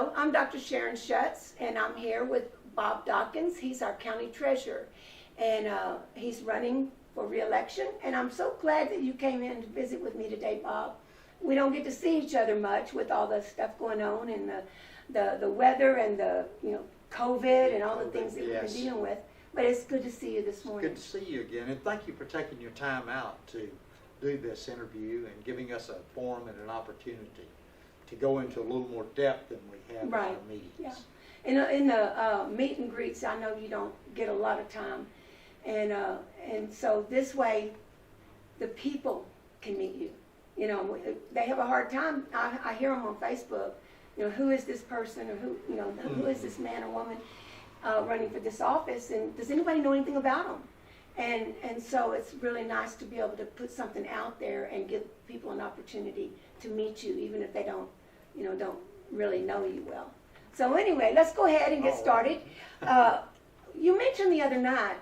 Hello, I'm Dr. Sharon Schutz, and I'm here with Bob Dockins. He's our county treasurer, and he's running for re-election. And I'm so glad that you came in to visit with me today, Bob. We don't get to see each other much with all the stuff going on and the weather and the COVID and all the things that we've been dealing with. But it's good to see you this morning. Good to see you again, and thank you for taking your time out to do this interview and giving us a forum and an opportunity to go into a little more depth than we have in our meetings. Yeah. In the meet and greets, I know you don't get a lot of time, and so this way, the people can meet you. They have a hard time. I hear them on Facebook. Who is this person, or who is this man or woman running for this office, and does anybody know anything about them? And so it's really nice to be able to put something out there and give people an opportunity to meet you, even if they don't really know you well. So anyway, let's go ahead and get started. You mentioned the other night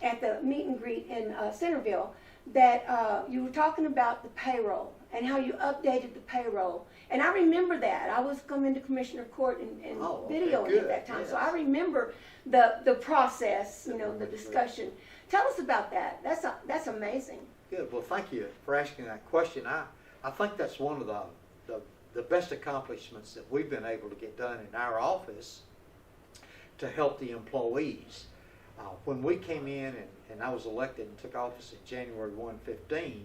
at the meet and greet in Centerville that you were talking about the payroll and how you updated the payroll. And I remember that. I was coming to Commissioner Court and videoing at that time. Yes. So I remember the process, the discussion. Tell us about that. That's amazing. Good. Well, thank you for asking that question. I think that's one of the best accomplishments that we've been able to get done in our office to help the employees. When we came in and I was elected and took office in January 1/15,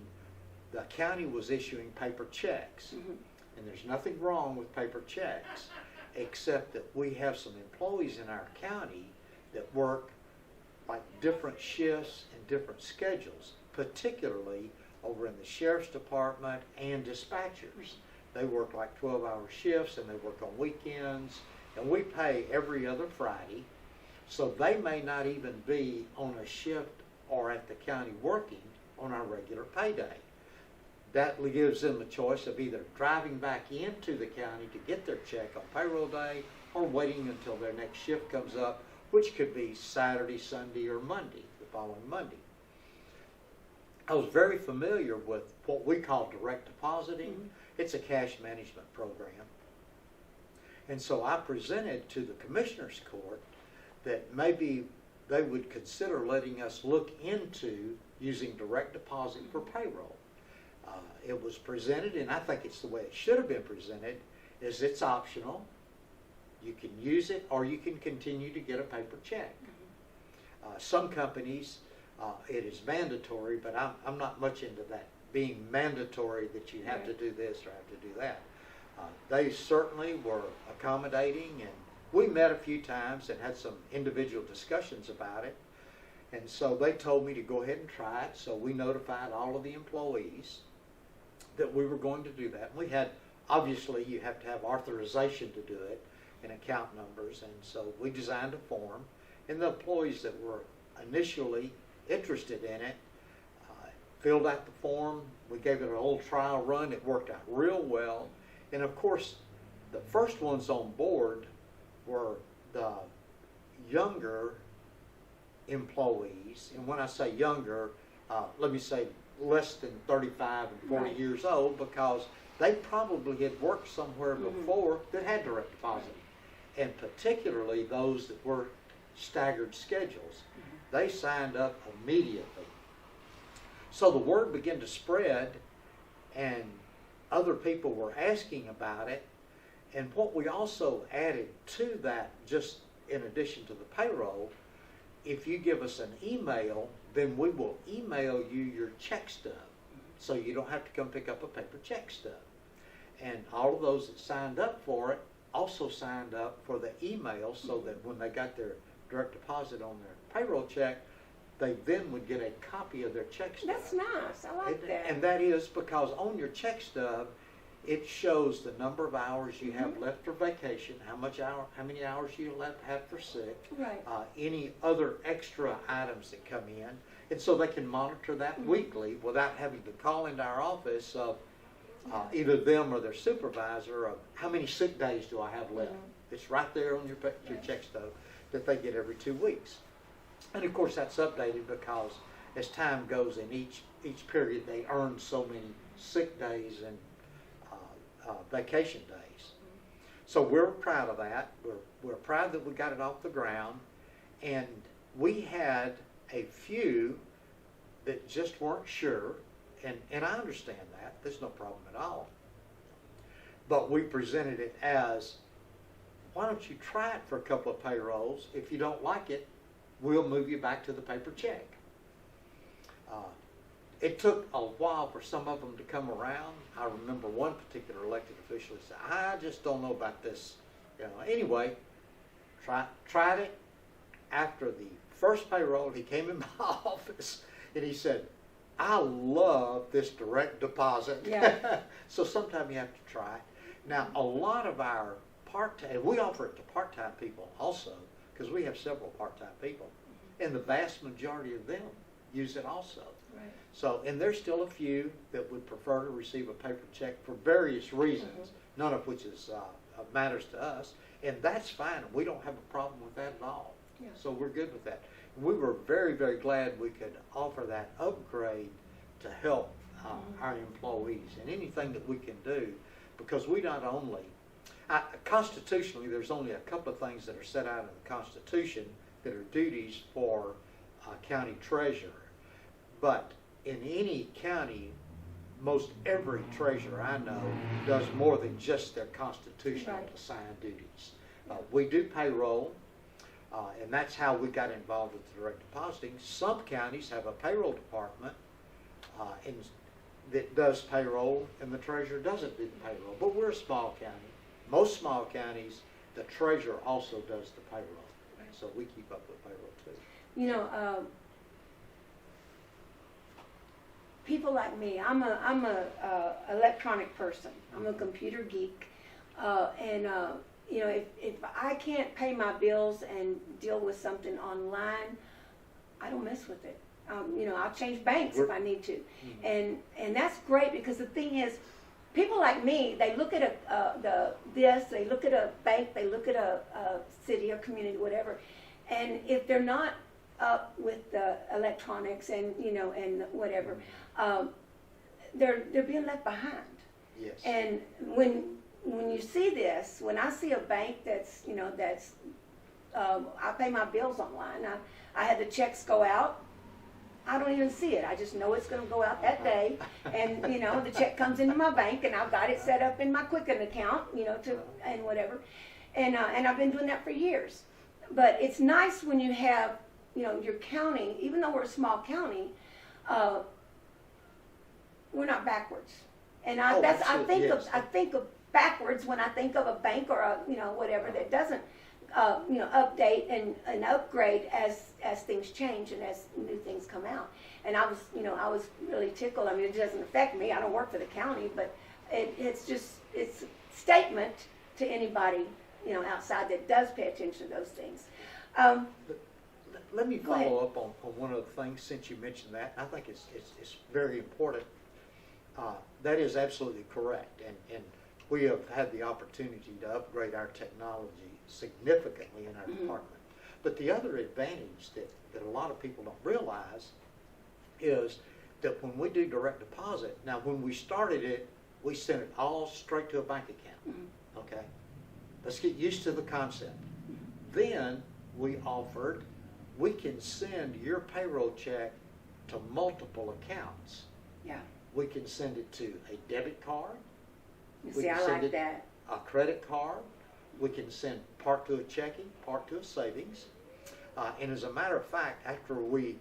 the county was issuing paper checks. Mm-hmm. And there's nothing wrong with paper checks, except that we have some employees in our county that work like different shifts and different schedules, particularly over in the sheriff's department and dispatchers. They work like 12-hour shifts and they work on weekends, and we pay every other Friday, so they may not even be on a shift or at the county working on our regular payday. That gives them a choice of either driving back into the county to get their check on payroll day or waiting until their next shift comes up, which could be Saturday, Sunday, or Monday, the following Monday. I was very familiar with what we call direct depositing. Mm-hmm. It's a cash management program. And so I presented to the Commissioner's Court that maybe they would consider letting us look into using direct deposit for payroll. It was presented, and I think it's the way it should have been presented, is it's optional. You can use it, or you can continue to get a paper check. Mm-hmm. Some companies, it is mandatory, but I'm not much into that being mandatory that you have to do this or have to do that. They certainly were accommodating, and we met a few times and had some individual discussions about it. And so they told me to go ahead and try it, so we notified all of the employees that we were going to do that. We had, obviously, you have to have authorization to do it and account numbers, and so we designed a form, and the employees that were initially interested in it filled out the form. We gave it a little trial run. It worked out real well, and of course, the first ones on board were the younger employees, and when I say younger, let me say less than 35 and 40 years old, because they probably had worked somewhere before that had direct deposit, and particularly those that were staggered schedules. They signed up immediately. So the word began to spread, and other people were asking about it. And what we also added to that, just in addition to the payroll, if you give us an email, then we will email you your check stub, so you don't have to come pick up a paper check stub. And all of those that signed up for it also signed up for the email, so that when they got their direct deposit on their payroll check, they then would get a copy of their check stub. That's nice. I like that. And that is because on your check stub, it shows the number of hours you have left for vacation, how many hours you have for sick, any other extra items that come in, and so they can monitor that weekly without having to call into our office of either them or their supervisor of how many sick days do I have left. It's right there on your check stub that they get every 2 weeks, and of course that's updated because as time goes in each period they earn so many sick days and vacation days. So we're proud of that. We're proud that we got it off the ground. And we had a few that just weren't sure. And I understand that. There's no problem at all. But we presented it as, why don't you try it for a couple of payrolls? If you don't like it, we'll move you back to the paper check. It took a while for some of them to come around. I remember one particular elected official said, I just don't know about this. Anyway, tried it. After the first payroll, he came in my office and he said, I love this direct deposit. Yeah. So sometimes you have to try it. Now, a lot of our part-time, we offer it to part-time people also, because we have several part-time people, and the vast majority of them use it also. Right. So, and there's still a few that would prefer to receive a paper check for various reasons, none of which is matters to us, and that's fine. We don't have a problem with that at all. Yeah. So we're good with that. We were very, very glad we could offer that upgrade to help our employees, and anything that we can do, because we not only, constitutionally, there's only a couple of things that are set out in the Constitution that are duties for a county treasurer. But in any county, most every treasurer I know does more than just their constitutional assigned duties. We do payroll, and that's how we got involved with direct depositing. Some counties have a payroll department that does payroll, and the treasurer doesn't do the payroll. But we're a small county. Most small counties, the treasurer also does the payroll. So we keep up with payroll too. People like me, I'm a electronic person. I'm a computer geek, and if I can't pay my bills and deal with something online, I don't mess with it. I'll change banks if I need to, and that's great, because the thing is, people like me, they look at they look at a bank, they look at a city or community, whatever, and if they're not up with the electronics and and whatever, they're being left behind. Yes. And when you see this, when I see a bank that's I pay my bills online. I had the checks go out. I don't even see it. I just know it's going to go out that day, and the check comes into my bank, and I've got it set up in my Quicken account, and whatever, and I've been doing that for years. But it's nice when you have, your county, even though we're a small county, we're not backwards, and I think of backwards when I think of a bank or a whatever that doesn't update and upgrade as things change and as new things come out. And I was really tickled. I mean, it doesn't affect me. I don't work for the county, but it's a statement to anybody outside that does pay attention to those things. Let me follow up on one of the things, since you mentioned that. I think it's very important. That is absolutely correct, and we have had the opportunity to upgrade our technology significantly in our department. But the other advantage that a lot of people don't realize is that when we do direct deposit, now when we started it, we sent it all straight to a bank account. Okay? Let's get used to the concept. Then we offered, we can send your payroll check to multiple accounts. Yeah. We can send it to a debit card. See, I like that. A credit card. We can send part to a checking, part to a savings. And as a matter of fact, after we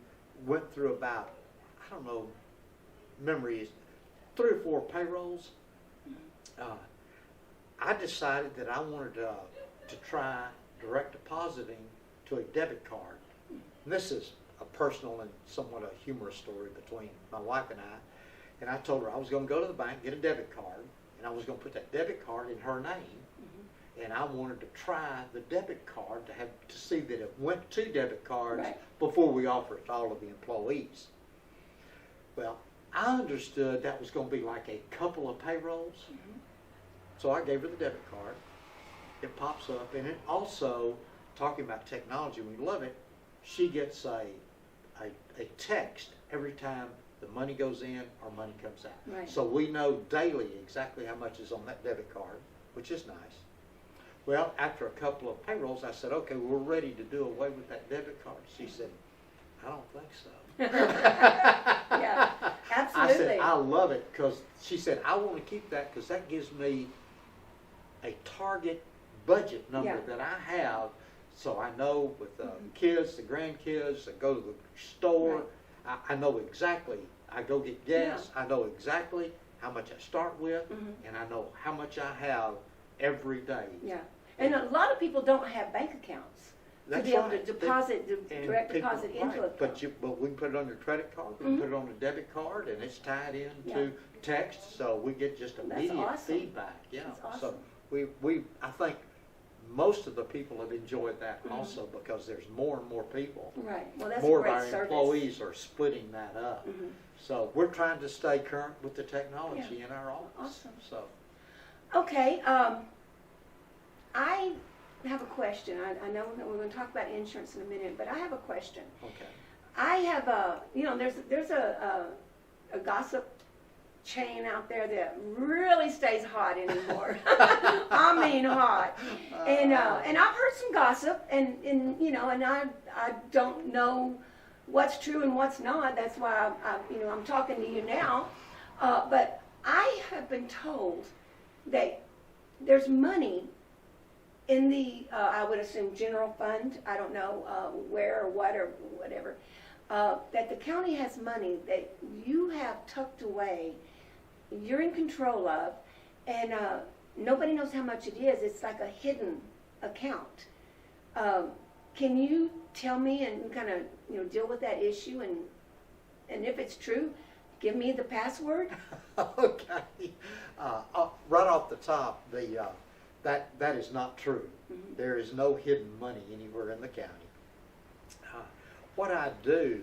went through about, I don't know, memory is 3 or 4 payrolls, I decided that I wanted to try direct depositing to a debit card. And this is a personal and somewhat a humorous story between my wife and I. And I told her I was going to go to the bank, get a debit card, and I was going to put that debit card in her name. And I wanted to try the debit card to see that it went to debit cards before we offered it to all of the employees. Well, I understood that was going to be like a couple of payrolls. So I gave her the debit card. It pops up, and it also, talking about technology, we love it, she gets a text every time the money goes in or money comes out. So we know daily exactly how much is on that debit card, which is nice. Well, after a couple of payrolls, I said, okay, we're ready to do away with that debit card. She said, I don't think so. Yeah, absolutely. I said, I love it, because she said, I want to keep that because that gives me a target budget number Yeah. that I have, so I know with the kids, the grandkids, I go to the store, Right. I know exactly, I go get gas, I know exactly how much I start with, and I know how much I have every day. Yeah, and a lot of people don't have bank accounts to That's be able right. to deposit, And direct people- deposit into right. a account. But we can put it on your credit card, we can put it on a debit card, and it's tied into text, so we get just That's immediate awesome. feedback. Yeah. That's So awesome. I think most of the people have enjoyed that also, because there's more and more people. Right, well, that's a More of great our service. employees are splitting that up. So we're trying to stay current with the technology Yeah. in our office. Awesome. So, Okay, I have a question. I know that we're going to talk about insurance in a minute, but I have a question. okay. I have there's a gossip chain out there that really stays hot anymore. I mean hot. And I've heard some gossip, and I don't know what's true and what's not. That's why I'm talking to you now. But I have been told that there's money in the, I would assume, general fund. I don't know where or what or whatever. That the county has money that you have tucked away, you're in control of, and nobody knows how much it is. It's like a hidden account. Can you tell me and kind of deal with that issue, and if it's true, give me the password? Okay. Right off the top, that is not true. There is no hidden money anywhere in the county. What I do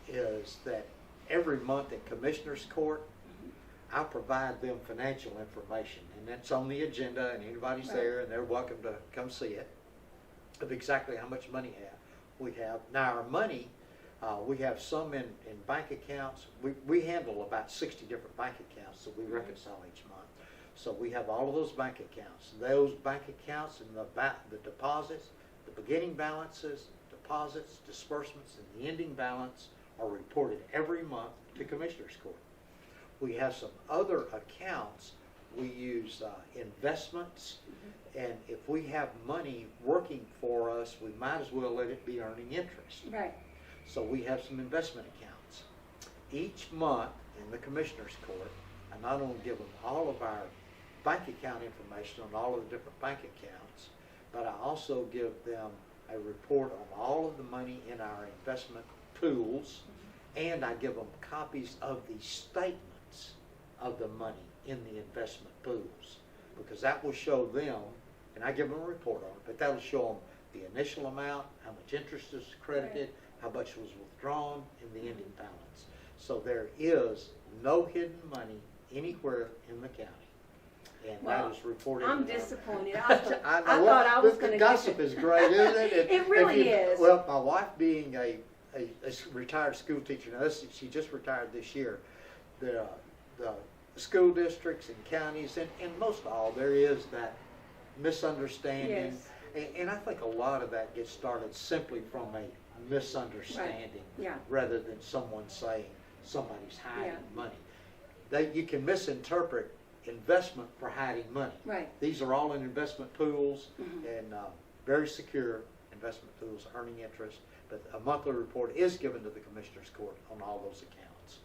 is that every month in Commissioner's Court, I provide them financial information, and that's on the agenda, and anybody's there, and they're welcome to come see it, of exactly how much money we have. Now, our money, we have some in bank accounts. We handle about 60 different bank accounts that we reconcile each month. So we have all of those bank accounts. Those bank accounts and the deposits, the beginning balances, deposits, disbursements, and the ending balance are reported every month to Commissioner's Court. We have some other accounts. We use investments, and if we have money working for us, we might as well let it be earning interest. Right. So we have some investment accounts. Each month in the Commissioner's Court, I not only give them all of our bank account information on all of the different bank accounts, but I also give them a report on all of the money in our investment pools, and I give them copies of the statements of the money in the investment pools, because that will show them, and I give them a report on it, but that will show them the initial amount, how much interest is credited, how much was withdrawn, and the ending balance. So there is no hidden money anywhere in the county. And that is reported. I'm disappointed. I thought I Well, was going to gossip is great, isn't it? It really is. Well, my wife being a retired school teacher, now she just retired this year, the school districts and counties, and most all, there is that misunderstanding. Yes. And I think a lot of that gets started simply from a misunderstanding, Yeah. rather than someone saying somebody's hiding Yeah. money. You can misinterpret investment for hiding money. Right. These are all in investment pools, and very secure investment pools earning interest, but a monthly report is given to the Commissioner's Court on all those accounts.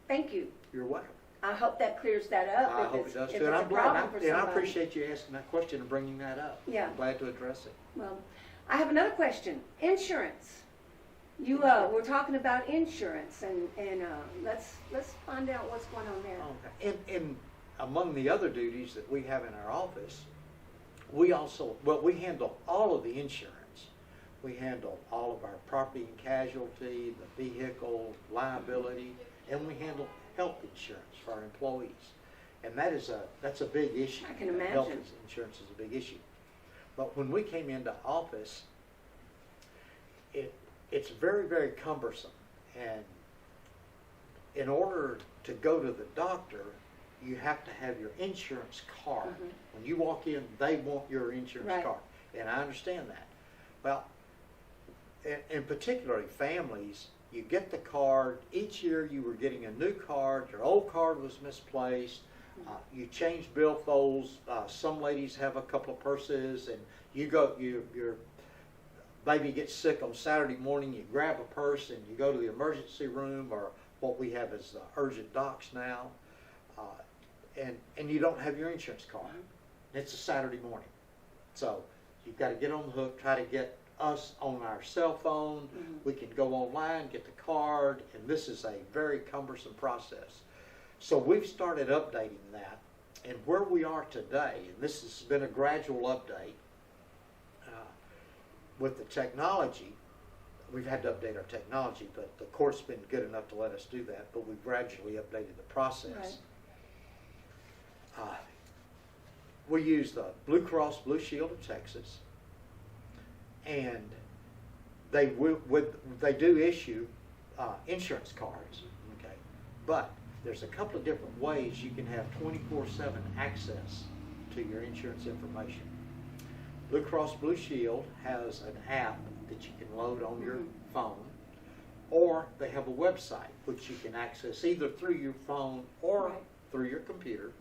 Thank you. You're welcome. I hope that clears that up. I if hope it's, it does if too. And it's I'm a glad, problem for and I somebody. appreciate you asking that question and bringing that up. Yeah. I'm glad to address it. Well, I have another question. Insurance. You we're talking about insurance, and let's find out what's going on there. Okay. And among the other duties that we have in our office, we handle all of the insurance. We handle all of our property and casualty, the vehicle, liability, and we handle health insurance for our employees. And that's a big issue. I can imagine. Health insurance is a big issue. But when we came into office, it's very, very cumbersome. And in order to go to the doctor, you have to have your insurance card. Mhm. When you walk in, they want your insurance Right. card. And I understand that. Well, in particularly families, you get the card. Each year you were getting a new card. Your old card was misplaced. You change billfolds. Some ladies have a couple of purses, and your baby gets sick on Saturday morning. You grab a purse and you go to the emergency room, or what we have is urgent docs now, and you don't have your insurance card. It's a Saturday morning, so you've got to get on the hook, try to get us on our cell phone. We can go online, get the card, and this is a very cumbersome process. So we've started updating that, and where we are today, and this has been a gradual update, with the technology, we've had to update our technology, but the court's been good enough to let us do that, but we've gradually updated the process. Right. We use the Blue Cross Blue Shield of Texas, and they do issue insurance cards, okay? But there's a couple of different ways you can have 24/7 access to your insurance information. Blue Cross Blue Shield has an app that you can load on your phone, or they have a website which you can access either through your phone or Right. through your computer,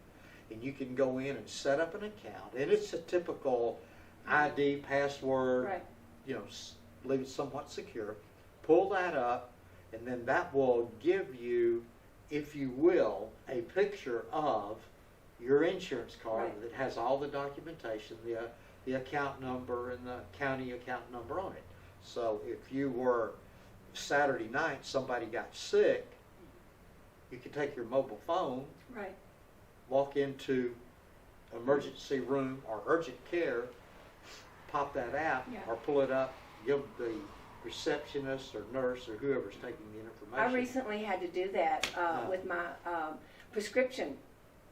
and you can go in and set up an account, and it's a typical ID, password, Right. Leave it somewhat secure. Pull that up, and then that will give you, if you will, a picture of your insurance card Right. that has all the documentation, the account number and the county account number on it. So if you were Saturday night, somebody got sick, you could take your mobile phone, Right. walk into emergency room or urgent care, pop that app, Yeah. or pull it up, give the receptionist or nurse or whoever's taking the information. I recently had to do that with my prescription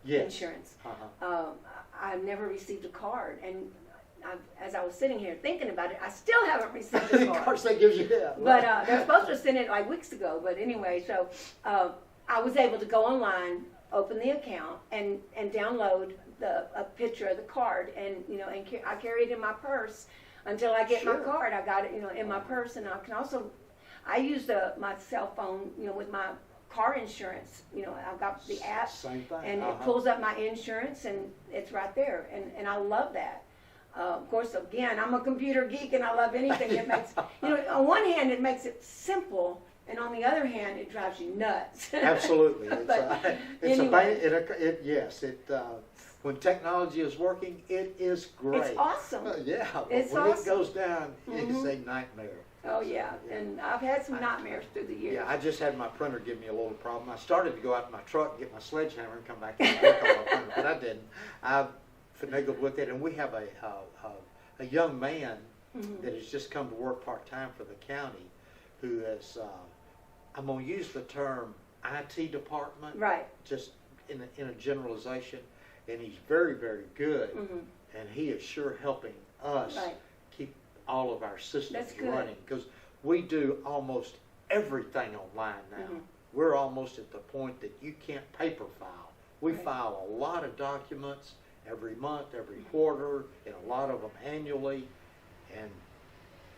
Yes. insurance. Uh-huh. I've never received a card, and as I was sitting here thinking about it, I still haven't received a Of card. course, they give you that. But they're supposed to send it like weeks ago. But anyway, so I was able to go online, open the account, and download a picture of the card, and I carry it in my purse until I get my Sure. card. I got it, in my purse, and I can also use my cell phone, with my car insurance. I've got the app, Same thing. and Uh-huh. it pulls up my insurance, and it's right there, and I love that. Of course, again, I'm a computer geek, and I love anything that makes, on one hand, it makes it simple, and on the other hand, it drives you nuts. Absolutely. It's, But anyway. Yes, when technology is working, it is great. It's awesome. Yeah, but It's when awesome. it goes down, it's Mhm. a nightmare. Oh, yeah, and I've had some nightmares through the years. Yeah, I just had my printer give me a little problem. I started to go out in my truck and get my sledgehammer and come back and work on my printer, but I didn't. I finagled with it, and we have a young man that has just come to work part-time for the county who is, I'm going to use the term IT department, Right. just in a generalization, and he's very, very good, and he is sure helping us Right. keep all of our systems That's good. running, because we do almost everything online now. We're almost at the point that you can't paper file. We Right. file a lot of documents every month, every quarter, and a lot of them annually, and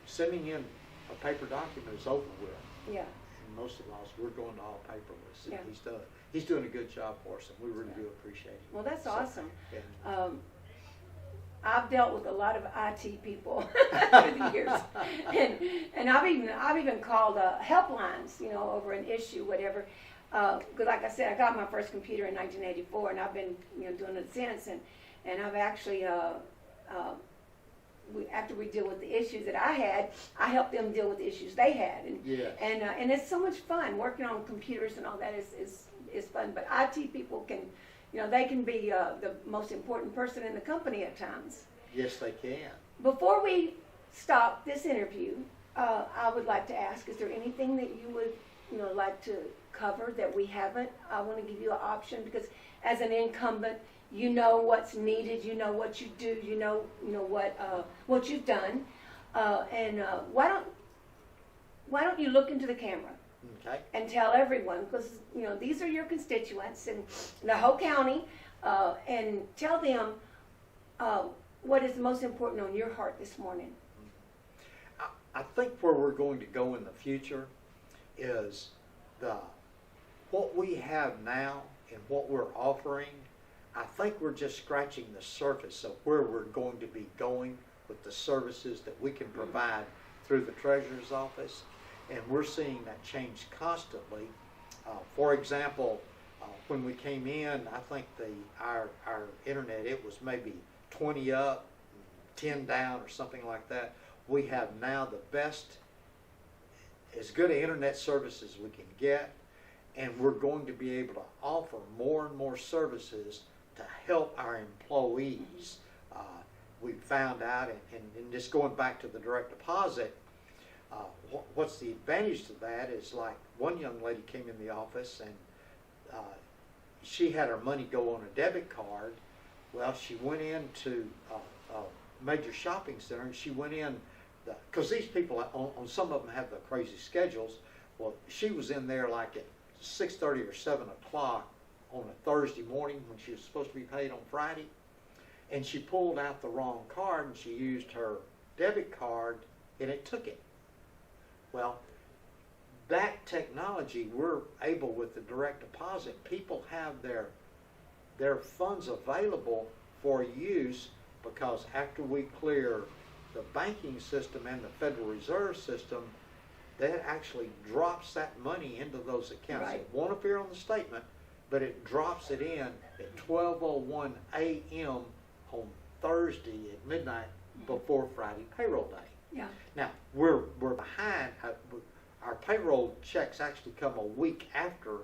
sending in a paper document is over with. Yeah. And most of us, we're going to all paperless, and Yeah. he's doing a good job for us, and we really do appreciate it. Well, that's So, awesome. and- I've dealt with a lot of IT people through the years, and I've even called helplines, over an issue, whatever. Because like I said, I got my first computer in 1984, and I've been doing it since, and I've actually after we deal with the issues that I had, I helped them deal with the issues they had, Yes. and it's so much fun working on computers and all that is fun. But IT people can. They can be the most important person in the company at times. Yes, they can. Before we stop this interview, I would like to ask, is there anything that you would, like to cover that we haven't? I want to give you an option because as an incumbent, you know what's needed, you know what you do, you know what you've done. And why don't you look into the camera Okay. and tell everyone, because, you know, these are your constituents in the whole county, and tell them what is most important on your heart this morning. I think where we're going to go in the future is what we have now and what we're offering. I think we're just scratching the surface of where we're going to be going with the services that we can provide through the Treasurer's Office, and we're seeing that change constantly. For example, when we came in, I think our internet, it was maybe 20 up, 10 down, or something like that. We have now the best, as good an internet service as we can get, and we're going to be able to offer more and more services to help our employees. We found out, and just going back to the direct deposit, what's the advantage to that is, like, one young lady came in the office and she had her money go on a debit card. Well, she went into a major shopping center, and she went in, because these people, on some of them have the crazy schedules. Well, she was in there like at 6:30 or 7 o'clock on a Thursday morning when she was supposed to be paid on Friday, and she pulled out the wrong card, and she used her debit card, and it took it. Well, that technology, we're able, with the direct deposit, people have their funds available for use, because after we clear the banking system and the Federal Reserve System, that actually drops that money into those accounts. Right. It won't appear on the statement, but it drops it in at 12:01 a.m. on Thursday at midnight before Friday payroll day. Yeah. Now, we're behind. Our payroll checks actually come a week after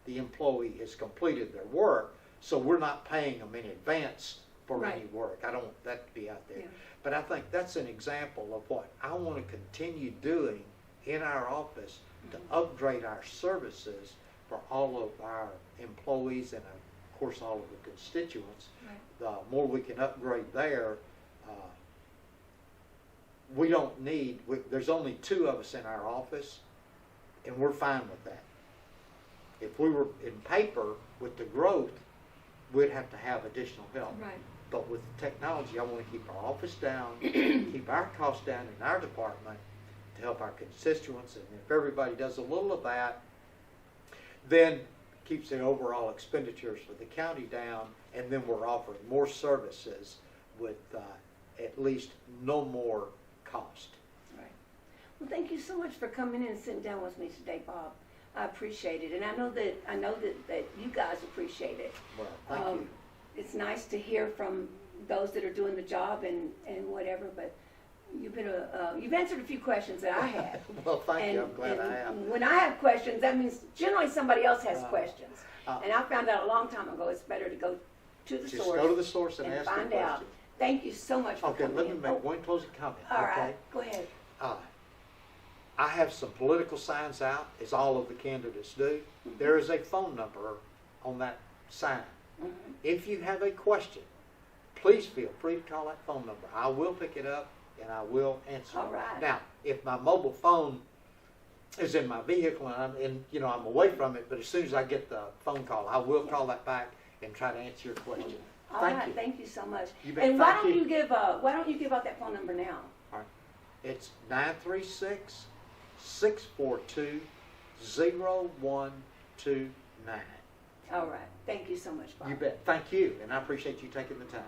the employee has completed their work, so we're not paying them in advance for any work. I don't want that to be out there. Yeah. But I think that's an example of what I want to continue doing in our office to upgrade our services for all of our employees and, of course, all of the constituents. Right. The more we can upgrade there, we don't need, there's only 2 of us in our office, and we're fine with that. If we were in paper with the growth, we'd have to have additional help. Right. But with technology, I want to keep our office down, keep our costs down in our department to help our constituents. And if everybody does a little of that, then keeps the overall expenditures for the county down, and then we're offering more services with at least no more cost. Right. Well, thank you so much for coming in and sitting down with me today, Bob. I appreciate it, and I know that you guys appreciate it. Well, thank you. It's nice to hear from those that are doing the job and whatever, but you've been you've answered a few questions that I had. Well, thank you. I'm glad I have. When I have questions, that means generally somebody else has questions. And I found out a long time ago it's better to go to the Just source. go to the source and ask the find question. out. Thank you so much for Okay, coming let me in. make one closing comment. All okay? right, go ahead. I have some political signs out, as all of the candidates do. There is a phone number on that sign. If you have a question, please feel free to call that phone number. I will pick it up and I will answer All it. right. Now, if my mobile phone is in my vehicle and I'm away from it, but as soon as I get the phone call, I will call that back and try to answer your question. All right, thank you so much. You bet. And why Thank don't you. you give out that phone number now? All right. It's 936-642-0129. All right, thank you so much, Bob. You bet. Thank you, and I appreciate you taking the time.